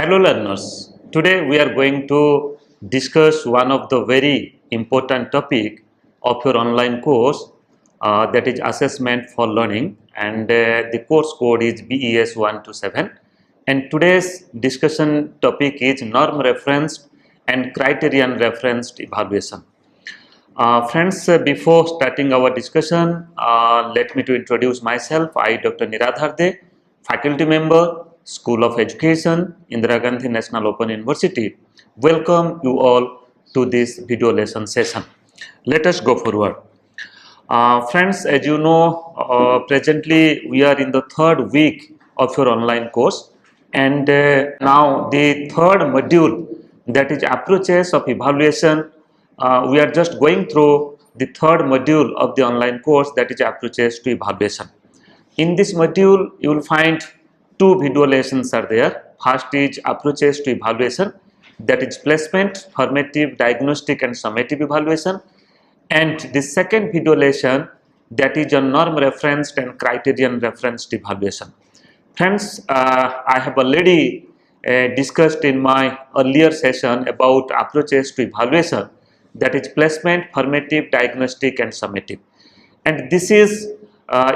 Hello learners, today we are going to discuss one of the very important topic of your online course, that is assessment for learning, and the course code is BES 127, and today's discussion topic is norm referenced and criterion referenced evaluation. Friends, before starting our discussion, let me to introduce myself. I Dr. Niradhar, faculty member, School of Education, Indira Gandhi National Open University. Welcome you all to this video lesson session. Let us go forward. Friends, as you know, presently we are in the third week of your online course, and now the third module, that is approaches of evaluation. We are just going through the third module of the online course, that is approaches to evaluation. In this module, you will find two video lessons are there. First is approaches to evaluation, that is placement, formative, diagnostic and summative evaluation, and the second video lesson, that is on norm referenced and criterion referenced evaluation. Friends, I have already discussed in my earlier session about approaches to evaluation, that is placement, formative, diagnostic and summative. And this is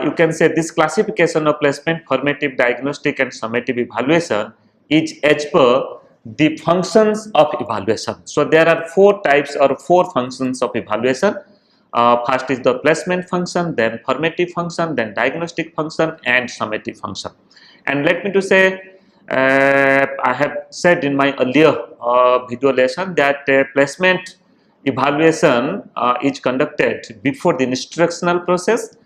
you can say this classification of placement, formative, diagnostic and summative evaluation is as per the functions of evaluation. So there are four types or four functions of evaluation. First is the placement function, then formative function, then diagnostic function and summative function. And let me to say, I have said in my earlier video lesson that placement evaluation is conducted before the instructional process,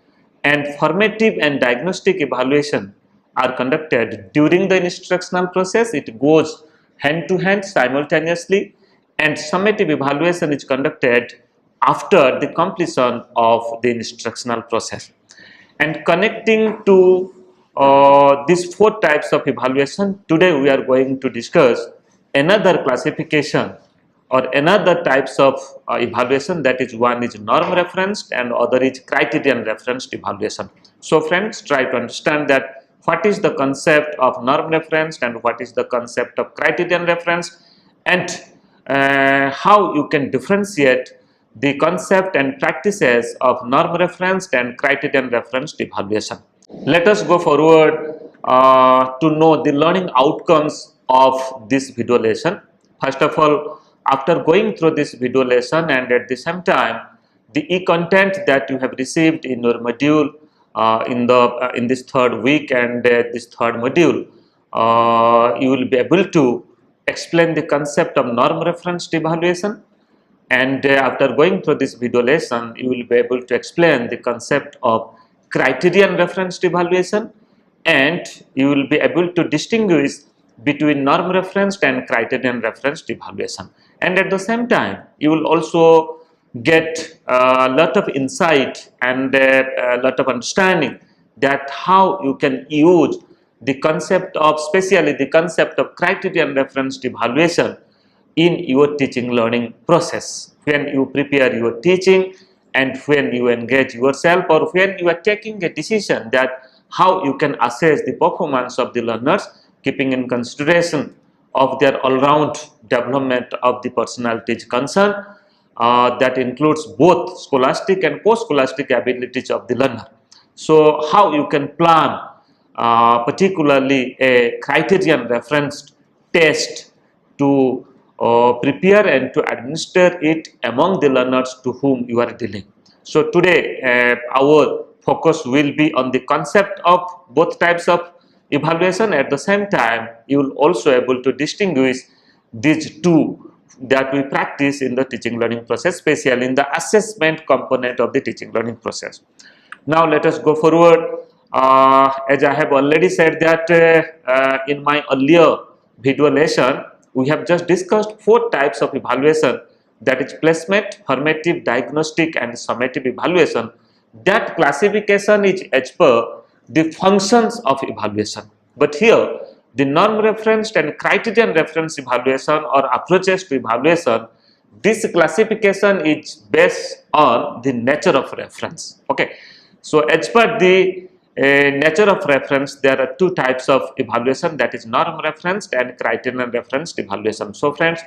and formative and diagnostic evaluation are conducted during the instructional process. It goes hand to hand simultaneously, and summative evaluation is conducted after the completion of the instructional process. And connecting to these four types of evaluation, today we are going to discuss another classification or another types of evaluation, that is one is norm referenced and other is criterion referenced evaluation. So friends, try to understand that what is the concept of norm referenced and what is the concept of criterion referenced, and how you can differentiate the concept and practices of norm referenced and criterion referenced evaluation. Let us go forward to know the learning outcomes of this video lesson. First of all, after going through this video lesson and at the same time the e-content that you have received in your module in this third week and this third module, you will be able to explain the concept of norm referenced evaluation, and after going through this video lesson you will be able to explain the concept of criterion referenced evaluation, and you will be able to distinguish between norm referenced and criterion referenced evaluation. And at the same time you will also get a lot of insight and a lot of understanding that how you can use the concept of, especially the concept of criterion referenced evaluation in your teaching learning process, when you prepare your teaching and when you engage yourself, or when you are taking a decision that how you can assess the performance of the learners, keeping in consideration of their all-round development of the personalities concerned, that includes both scholastic and post-scholastic abilities of the learner. So how you can plan particularly a criterion referenced test to prepare and to administer it among the learners to whom you are dealing. So today our focus will be on the concept of both types of evaluation. At the same time you will also able to distinguish these two that we practice in the teaching learning process, especially in the assessment component of the teaching learning process. Now let us go forward. As I have already said that in my earlier video lesson we have just discussed four types of evaluation, that is placement, formative, diagnostic and summative evaluation. That classification is as per the functions of evaluation, but here the norm referenced and criterion referenced evaluation or approaches to evaluation, this classification is based on the nature of reference. Okay, so as per the nature of reference, there are two types of evaluation, that is norm referenced and criterion referenced evaluation. So friends,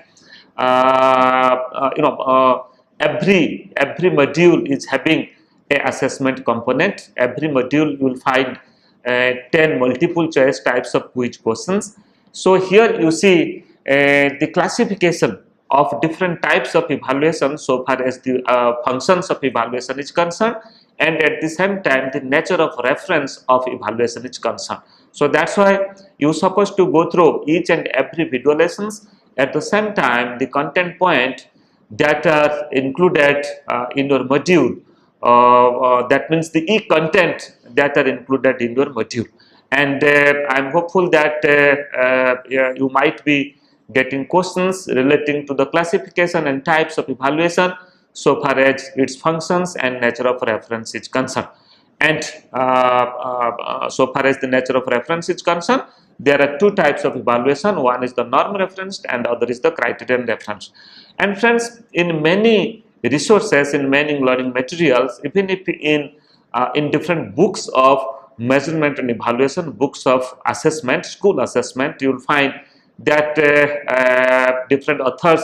every module is having a assessment component. Every module you will find 10 multiple choice types of quiz questions. So here you see the classification of different types of evaluation so far as the functions of evaluation is concerned, and at the same time the nature of reference of evaluation is concerned. So that's why you're supposed to go through each and every video lessons. At the same time, the content point that are included in your module, that means the e-content that are included in your module. And I'm hopeful that you might be getting questions relating to the classification and types of evaluation so far as its functions and nature of reference is concerned. And so far as the nature of reference is concerned, there are two types of evaluation. One is the norm referenced and the other is the criterion referenced. And friends, in many resources, in many learning materials, even if in different books of measurement and evaluation, books of assessment, school assessment, you will find that different authors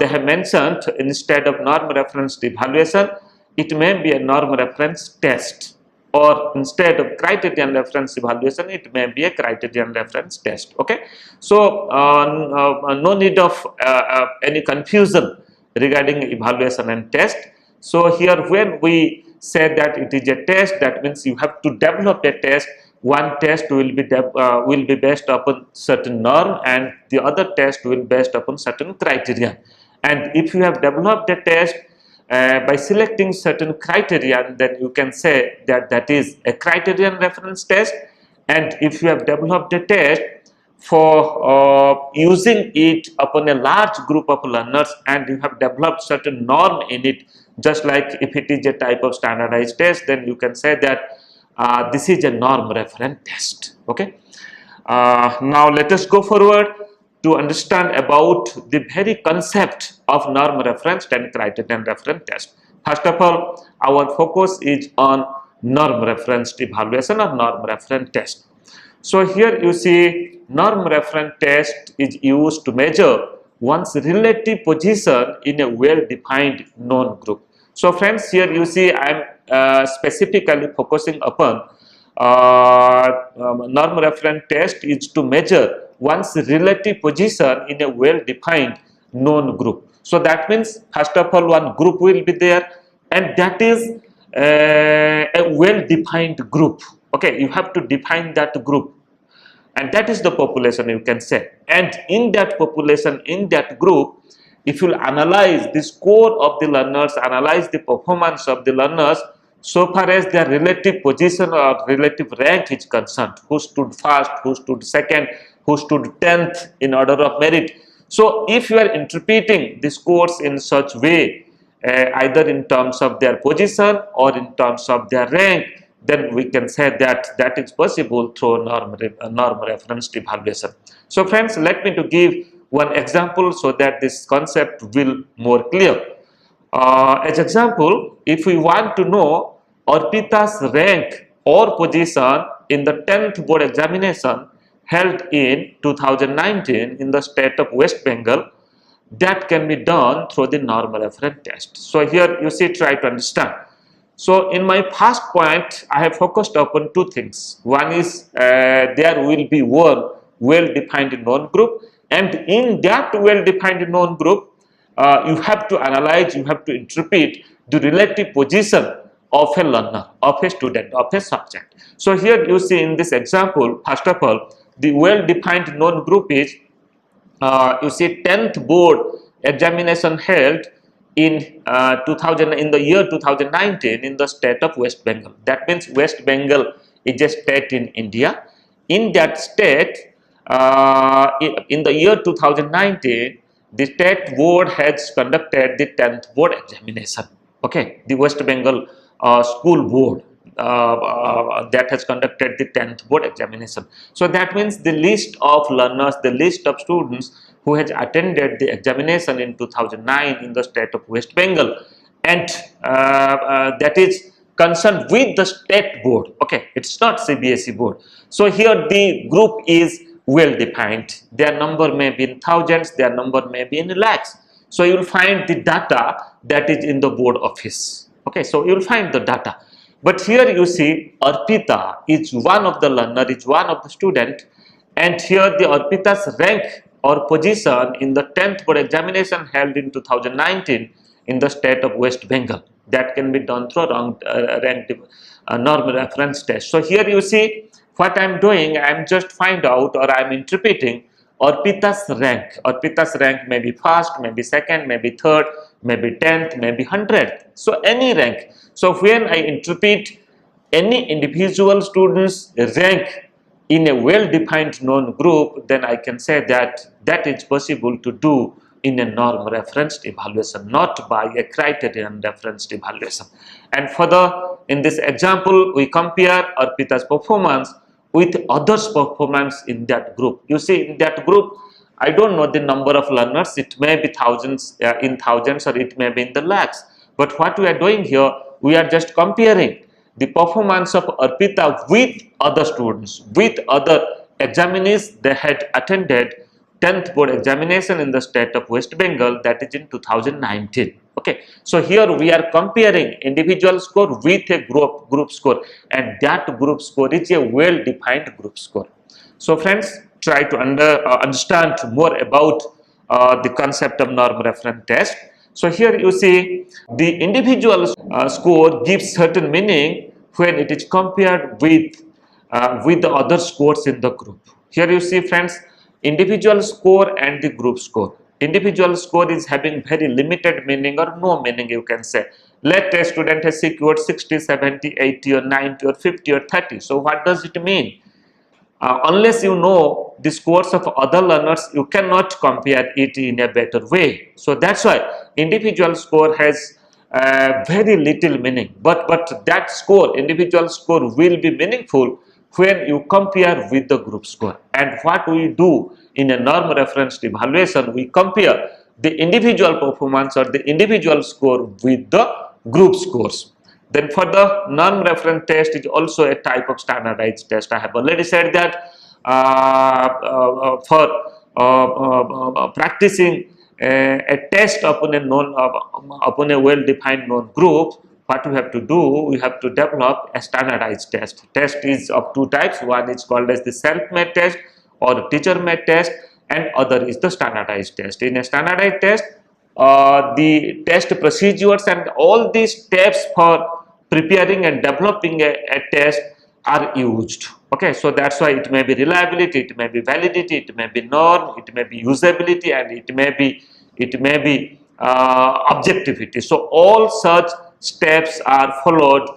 they have mentioned, instead of norm referenced evaluation, it may be a norm reference test, or instead of criterion reference evaluation, it may be a criterion reference test. Okay, so no need of any confusion regarding evaluation and test. So here when we say that it is a test, that means you have to develop a test. One test will be based upon certain norm, and the other test will be based upon certain criteria. And if you have developed a test by selecting certain criteria, then you can say that that is a criterion reference test. And if you have developed a test for using it upon a large group of learners, and you have developed certain norm in it, just like if it is a type of standardized test, then you can say that this is a norm reference test. Okay, now let us go forward to understand about the very concept of norm referenced and criterion reference test. First of all, our focus is on norm referenced evaluation or norm reference test. So here you see norm reference test is used to measure one's relative position in a well-defined known group. So friends, here you see I am specifically focusing upon norm reference test is to measure one's relative position in a well-defined known group. So that means first of all one group will be there, and that is a well-defined group. Okay, you have to define that group, and that is the population, you can say. And in that population, in that group, if you analyze the score of the learners, analyze the performance of the learners so far as their relative position or relative rank is concerned, who stood first, who stood second, who stood 10th in order of merit. So if you are interpreting the scores in such way, either in terms of their position or in terms of their rank, then we can say that that is possible through norm referenced evaluation. So friends, let me to give one example so that this concept will more clear. As example, if we want to know Arpita's rank or position in the 10th board examination held in 2019 in the state of West Bengal, that can be done through the norm reference test. So here you see, try to understand. So in my first point, I have focused upon two things. One is there will be one well-defined known group, and in that well-defined known group, you have to analyze, you have to interpret the relative position of a learner, of a student, of a subject. So here you see in this example, first of all, the well-defined known group is, you see 10th board examination held in in the year 2019 in the state of West Bengal. That means West Bengal is a state in India. In that state, in the year 2019, the state board has conducted the 10th board examination. Okay, the West Bengal school board that has conducted the 10th board examination. So that means the list of learners, the list of students who has attended the examination in 2009 in the state of West Bengal, and that is concerned with the state board. Okay, it's not CBSE board. So here the group is well defined. Their number may be in thousands, their number may be in lakhs. So you will find the data that is in the board office. Okay, so you will find the data. But here you see Arpita is one of the learner, is one of the student, and here the Arpita's rank or position in the 10th board examination held in 2019 in the state of West Bengal. That can be done through rank norm reference test. So here you see what I am doing, I am just find out or I am interpreting Arpita's rank. Arpita's rank may be first, maybe second, maybe third, maybe 10th, maybe 100th. So any rank. So when I interpret any individual student's rank in a well-defined known group, then I can say that that is possible to do in a norm referenced evaluation, not by a criterion referenced evaluation. And further, in this example, we compare Arpita's performance with others' performance in that group. You see, in that group, I don't know the number of learners. It may be thousands, in thousands, or it may be in the lakhs. But what we are doing here, we are just comparing the performance of Arpita with other students, with other examinees they had attended 10th board examination in the state of West Bengal, that is in 2019. Okay, so here we are comparing individual score with a group score, and that group score is a well-defined group score. So friends, try to understand more about the concept of norm reference test. So here you see the individual score gives certain meaning when it is compared with the other scores in the group. Here you see, friends, individual score and the group score. Individual score is having very limited meaning or no meaning, you can say. Let a student has secured 60, 70, 80 or 90 or 50 or 30. So what does it mean? Unless you know the scores of other learners, you cannot compare it in a better way. So that's why individual score has very little meaning. But that score, individual score, will be meaningful when you compare with the group score. And what we do in a norm referenced evaluation, we compare the individual performance or the individual score with the group scores. Then for the norm reference test is also a type of standardized test. I have already said that for practicing a test upon a well-defined known group, what we have to do, we have to develop a standardized test. Test is of two types. One is called as the self-made test or teacher-made test, and other is the standardized test. In a standardized test, the test procedures and all these steps for preparing and developing a test are used. Okay, so that's why it may be reliability, it may be validity, it may be norm, it may be usability, and it may be objectivity. So all such steps are followed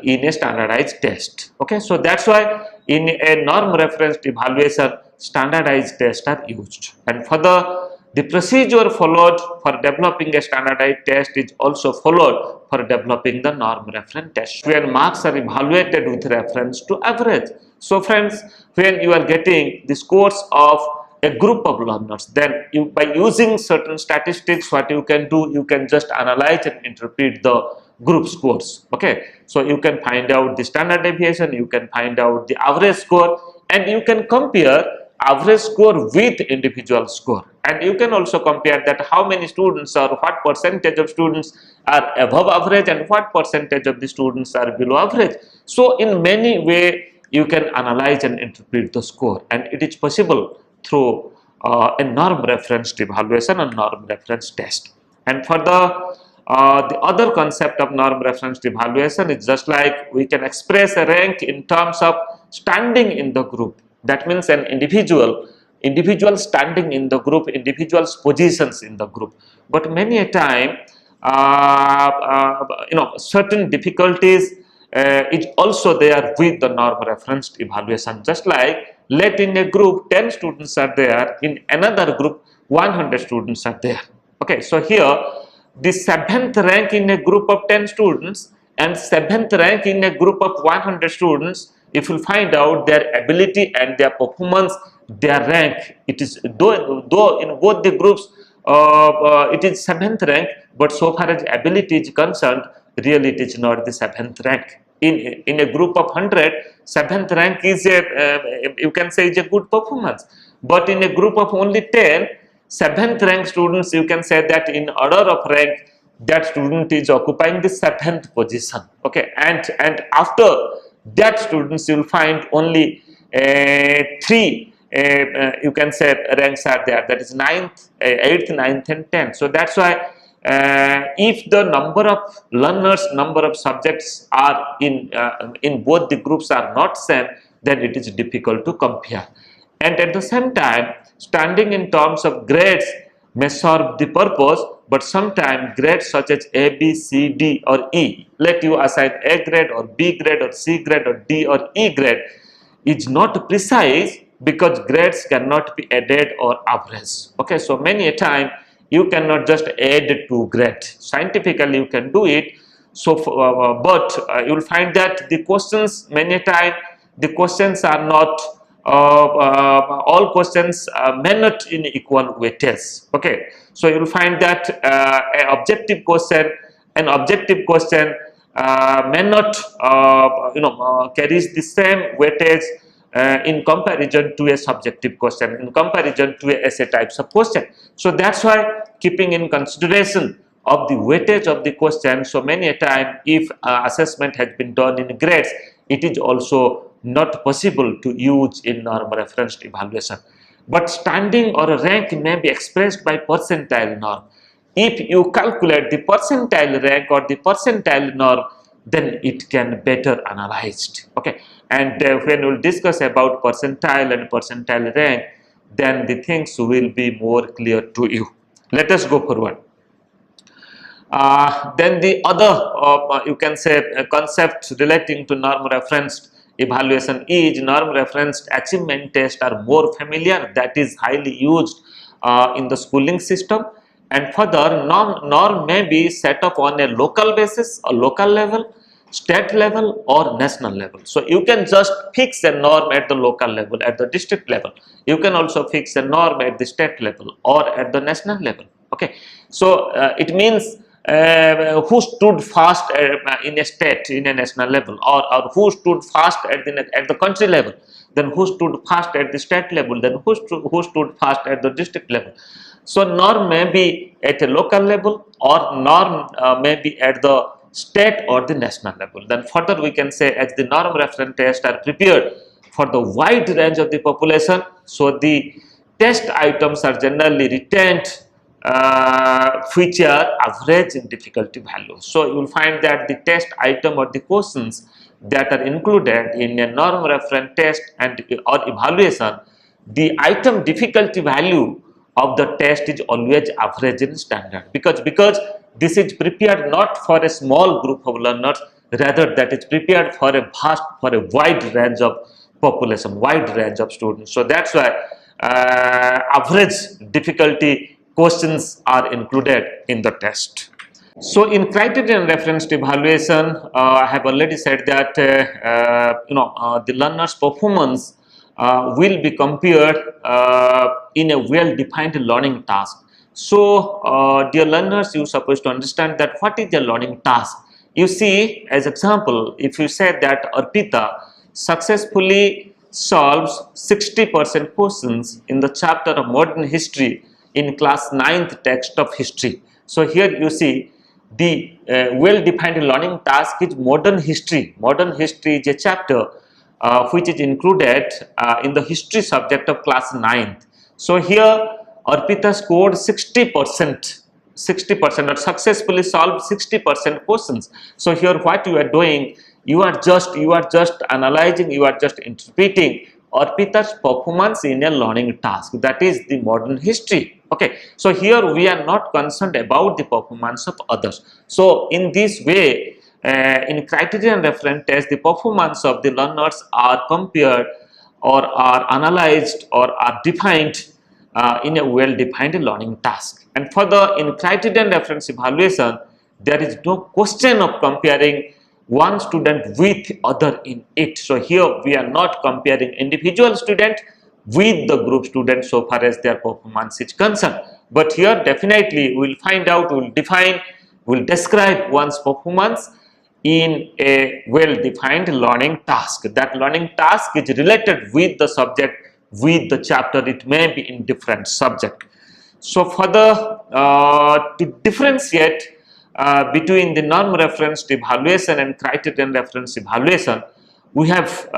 in a standardized test. Okay, so that's why in a norm referenced evaluation, standardized tests are used. And further, the procedure followed for developing a standardized test is also followed for developing the norm reference test, when marks are evaluated with reference to average. So friends, when you are getting the scores of a group of learners, then you, by using certain statistics, what you can do, you can just analyze and interpret the group scores. Okay, so you can find out the standard deviation, you can find out the average score, and you can compare average score with individual score, and you can also compare that how many students or what percentage of students are above average and what percentage of the students are below average. So in many ways you can analyze and interpret the score, and it is possible through a norm referenced evaluation and norm reference test. And for the other concept of norm referenced evaluation is just like we can express a rank in terms of standing in the group. That means an individual standing in the group, individual's positions in the group. But many a time, certain difficulties is also there with the norm referenced evaluation. Just like, let in a group 10 students are there, in another group 100 students are there. Okay, so here the 7th rank in a group of 10 students and 7th rank in a group of 100 students, if you find out their ability and their performance, their rank, it is though in both the groups it is 7th rank, but so far as ability is concerned, really it is not the 7th rank. In a group of 100, 7th rank is you can say is a good performance, but in a group of only 10, 7th rank students, you can say that in order of rank, that student is occupying the 7th position. Okay, and after that students, you will find only three you can say ranks are there, that is 9th, 8th, 9th and 10th. So that's why if the number of learners, number of subjects are in both the groups are not same, then it is difficult to compare. And at the same time, standing in terms of grades may serve the purpose, but sometimes grades such as A, B, C, D or E, let you assign A grade or B grade or C grade or D or E grade, is not precise because grades cannot be added or averaged. Okay, so many a time you cannot just add to grade. Scientifically you can do it. So, but you will find that the questions many a time the questions are not all questions may not in equal weightage. Okay, so you will find that an objective question may not carries the same weightage in comparison to a subjective question, in comparison to a essay types of question. So that's why keeping in consideration of the weightage of the question, so many a time if assessment has been done in grades, it is also not possible to use in norm referenced evaluation. But standing or a rank may be expressed by percentile norm. If you calculate the percentile rank or the percentile norm, then it can better analyzed. Okay, and when we will discuss about percentile and percentile rank, then the things will be more clear to you. Let us go forward. Then the other you can say concept relating to norm referenced evaluation is norm referenced achievement test are more familiar, that is highly used in the schooling system, and further norm may be set up on a local basis, a local level, state level or national level. So you can just fix a norm at the local level, at the district level. You can also fix a norm at the state level or at the national level. Okay, so it means who stood fast in a state, in a national level, or who stood fast at the country level, then who stood fast at the state level, then who stood fast at the district level. So norm may be at a local level or norm may be at the state or the national level. Then further we can say as the norm reference tests are prepared for the wide range of the population, so the test items are generally retained which are average in difficulty value. So you will find that the test item or the questions that are included in a norm reference test and or evaluation, the item difficulty value of the test is always average in standard, because this is prepared not for a small group of learners, rather that is prepared for a wide range of population, wide range of students. So that's why average difficulty questions are included in the test. So in criterion referenced evaluation, I have already said that the learner's performance will be compared in a well-defined learning task. So dear learners, you are supposed to understand that what is the learning task. You see, as example, if you say that Arpita successfully solves 60% questions in the chapter of modern history in class 9th text of history. So here you see the well-defined learning task is modern history. Modern history is a chapter which is included in the history subject of class 9th. So here Arpita scored 60% or successfully solved 60% questions. So here what you are doing, you are just analyzing, you are just interpreting Arpita's performance in a learning task, that is the modern history. Okay, so here we are not concerned about the performance of others. So in this way, in criterion reference test, the performance of the learners are compared or are analyzed or are defined in a well-defined learning task. And further, in criterion reference evaluation, there is no question of comparing one student with other in it. So here we are not comparing individual student, with the group students so far as their performance is concerned. But here definitely we will find out, we will define, we will describe one's performance in a well-defined learning task. That learning task is related with the subject, with the chapter. It may be in different subject. So further, to differentiate between the norm referenced evaluation and criterion referenced evaluation, we have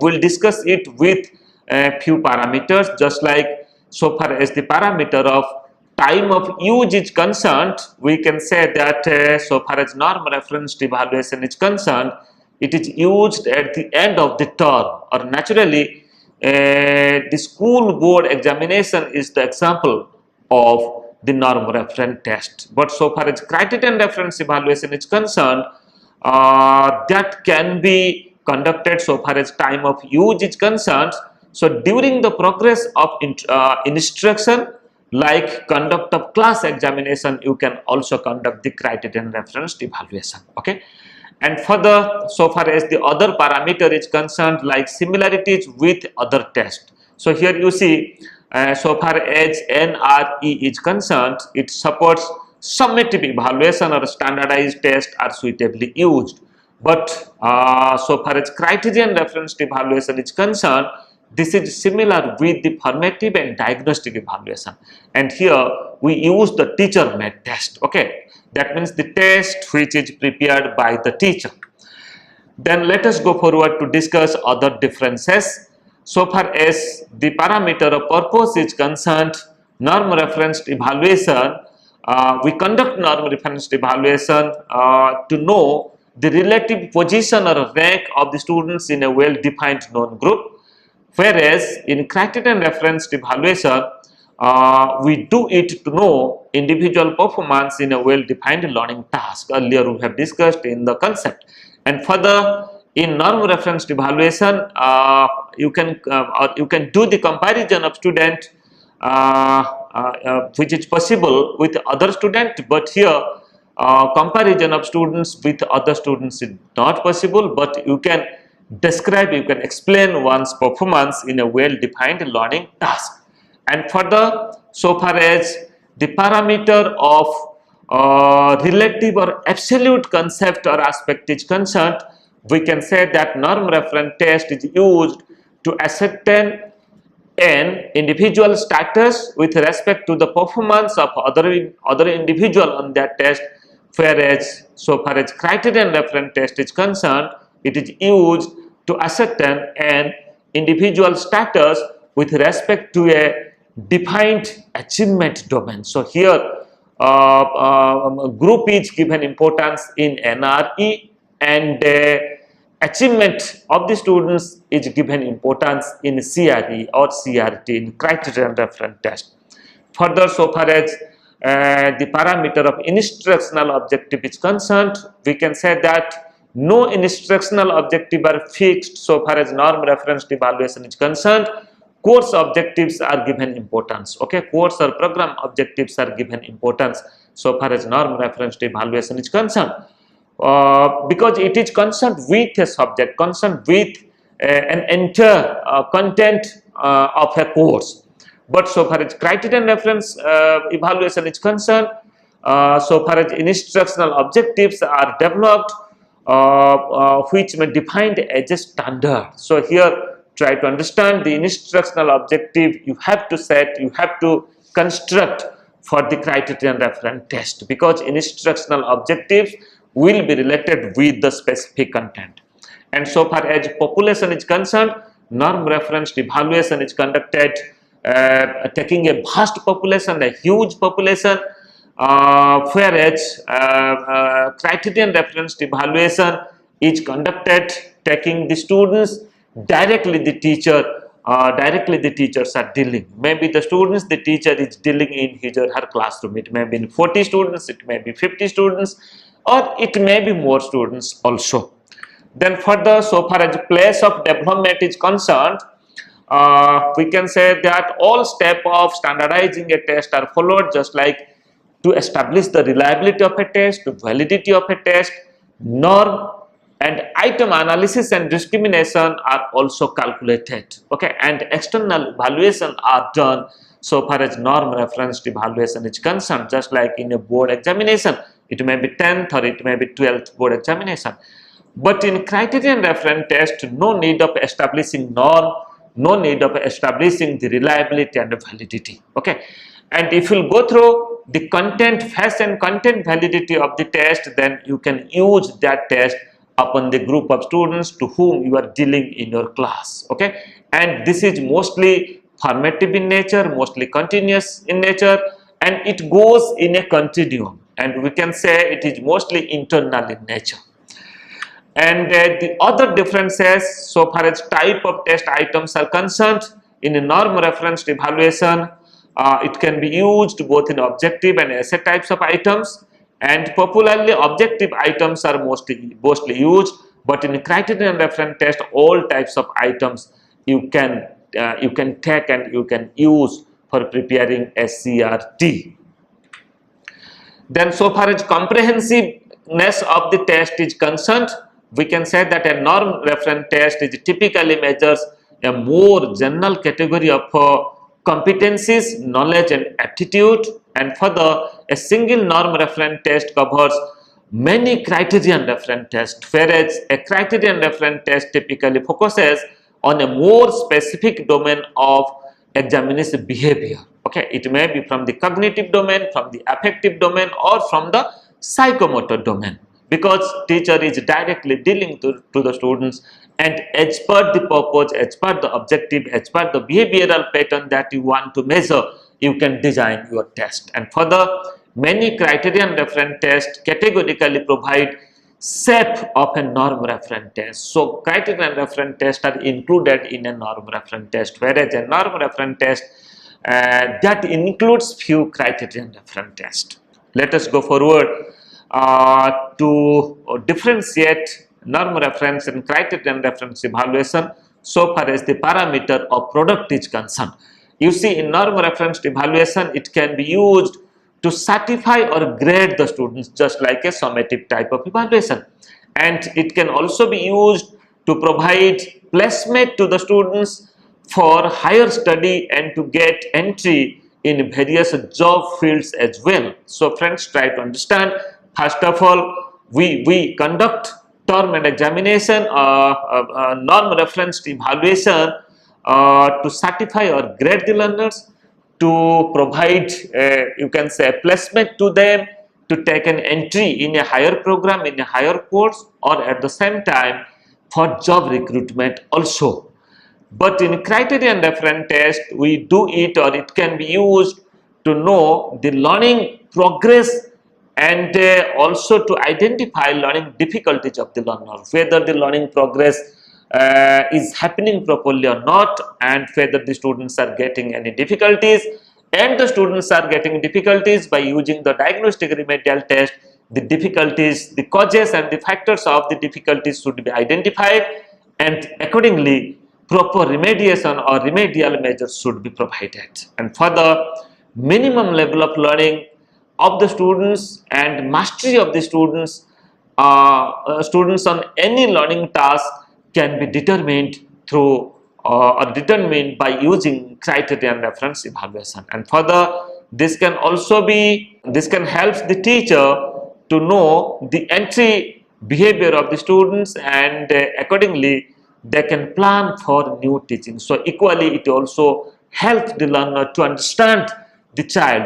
will discuss it with a few parameters, just like so far as the parameter of time of use is concerned. We can say that so far as norm referenced evaluation is concerned, it is used at the end of the term, or naturally the school board examination is the example of the norm reference test. But so far as criterion reference evaluation is concerned, that can be conducted so far as time of use is concerned. So during the progress of instruction, like conduct of class examination, you can also conduct the criterion referenced evaluation. Okay. And further, so far as the other parameter is concerned, like similarities with other tests. So here you see, so far as NRE is concerned, it supports summative evaluation or standardized tests are suitably used. But so far as criterion referenced evaluation is concerned, this is similar with the formative and diagnostic evaluation. And here we use the teacher made test. Okay, that means the test which is prepared by the teacher. Then let us go forward to discuss other differences. So far as the parameter of purpose is concerned, norm referenced evaluation, we conduct norm referenced evaluation to know the relative position or rank of the students in a well-defined known group. Whereas in criterion referenced evaluation, we do it to know individual performance in a well-defined learning task. Earlier we have discussed in the concept. And further, in norm referenced evaluation, you can do the comparison of student which is possible with other student, but here comparison of students with other students is not possible, but you can describe, you can explain one's performance in a well-defined learning task. And further, so far as the parameter of relative or absolute concept or aspect is concerned, we can say that norm reference test is used to ascertain an individual status with respect to the performance of other individual on that test, whereas so far as criterion reference test is concerned, it is used to ascertain an individual status with respect to a defined achievement domain. So here group is given importance in NRE, and achievement of the students is given importance in CRE or CRT, in criterion reference test. Further, so far as the parameter of instructional objective is concerned, we can say that no instructional objective are fixed so far as norm referenced evaluation is concerned. Course objectives are given importance. Okay, course or program objectives are given importance so far as norm referenced evaluation is concerned, because it is concerned with a subject, concerned with an entire content of a course. But so far as criterion reference evaluation is concerned, so far as instructional objectives are developed which may be defined as a standard. So here try to understand the instructional objective you have to set, you have to construct for the criterion reference test, because instructional objectives will be related with the specific content. And so far as population is concerned, norm referenced evaluation is conducted taking a vast population, a huge population, whereas criterion referenced evaluation is conducted taking the students directly the teachers are dealing. Maybe the students the teacher is dealing in his or her classroom. It may be 40 students, it may be 50 students, or it may be more students also. Then further, so far as place of development is concerned, we can say that all steps of standardizing a test are followed, just like to establish the reliability of a test, to validity of a test, norm and item analysis and discrimination are also calculated, okay, and external evaluation are done so far as norm referenced evaluation is concerned, just like in a board examination. It may be 10th or it may be 12th board examination. But in criterion reference test, no need of establishing norm, no need of establishing the reliability and the validity, okay. And if you go through the content, phase and content validity of the test, then you can use that test upon the group of students to whom you are dealing in your class, okay. And this is mostly formative in nature, mostly continuous in nature, and it goes in a continuum, and we can say it is mostly internal in nature. And the other differences so far as type of test items are concerned, in a norm referenced evaluation, it can be used both in objective and essay types of items, and popularly objective items are mostly used, but in a criterion reference test all types of items you can take and you can use for preparing SCRT. Then so far as comprehensiveness of the test is concerned, we can say that a norm reference test is typically measures a more general category of competencies, knowledge and aptitude, and further a single norm reference test covers many criterion reference tests, whereas a criterion reference test typically focuses on a more specific domain of examinee's behavior, okay. It may be from the cognitive domain, from the affective domain, or from the psychomotor domain, because teacher is directly dealing to the students, and as per the purpose, as per the objective, as per the behavioral pattern that you want to measure, you can design your test. And further, many criterion reference tests categorically provide shape of a norm reference test. So criterion reference tests are included in a norm reference test, whereas a norm reference test that includes few criterion reference tests. Let us go forward to differentiate norm reference and criterion reference evaluation so far as the parameter of product is concerned. You see, in norm reference evaluation, it can be used to certify or grade the students, just like a summative type of evaluation, and it can also be used to provide placement to the students for higher study and to get entry in various job fields as well. So friends, try to understand. First of all, we conduct term and examination, norm referenced evaluation to certify or grade the learners, to provide you can say placement to them, to take an entry in a higher program, in a higher course, or at the same time for job recruitment also. But in criterion reference test, we do it, or it can be used to know the learning progress and also to identify learning difficulties of the learner, whether the learning progress is happening properly or not, and whether the students are getting any difficulties. And the students are getting difficulties by using the diagnostic remedial test. The difficulties, the causes and the factors of the difficulties should be identified, and accordingly proper remediation or remedial measures should be provided. And further, minimum level of learning of the students and mastery of the students on any learning task can be determined through or determined by using criterion reference evaluation. And further, this can help the teacher to know the entry behavior of the students, and accordingly they can plan for new teaching. So equally, it also helps the learner to understand the child,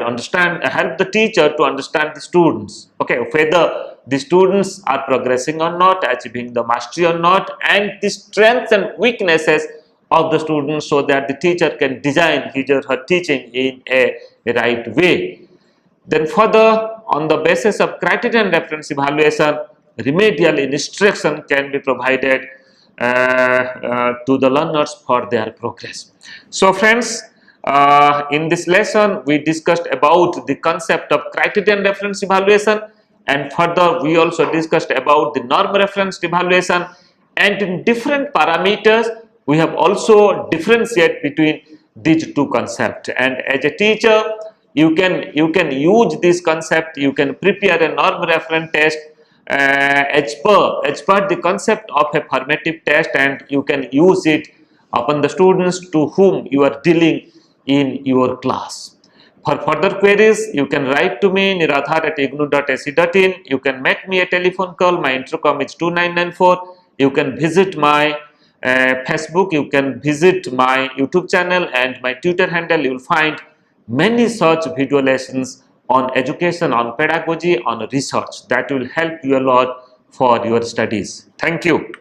help the teacher to understand the students, okay, whether the students are progressing or not, achieving the mastery or not, and the strengths and weaknesses of the students, so that the teacher can design his or her teaching in a right way. Then further, on the basis of criterion reference evaluation, remedial instruction can be provided to the learners for their progress. So friends, in this lesson we discussed about the concept of criterion reference evaluation, and further we also discussed about the norm reference evaluation, and in different parameters we have also differentiate between these two concepts. And as a teacher, you can use this concept, you can prepare a norm reference test as per the concept of a formative test, and you can use it upon the students to whom you are dealing in your class. For further queries, you can write to me niradhar@ignou.ac.in. You can make me a telephone call. My intercom is 2994. You can visit my Facebook. You can visit my YouTube channel and my Twitter handle. You will find many such video lessons on education, on pedagogy, on research that will help you a lot for your studies. Thank you.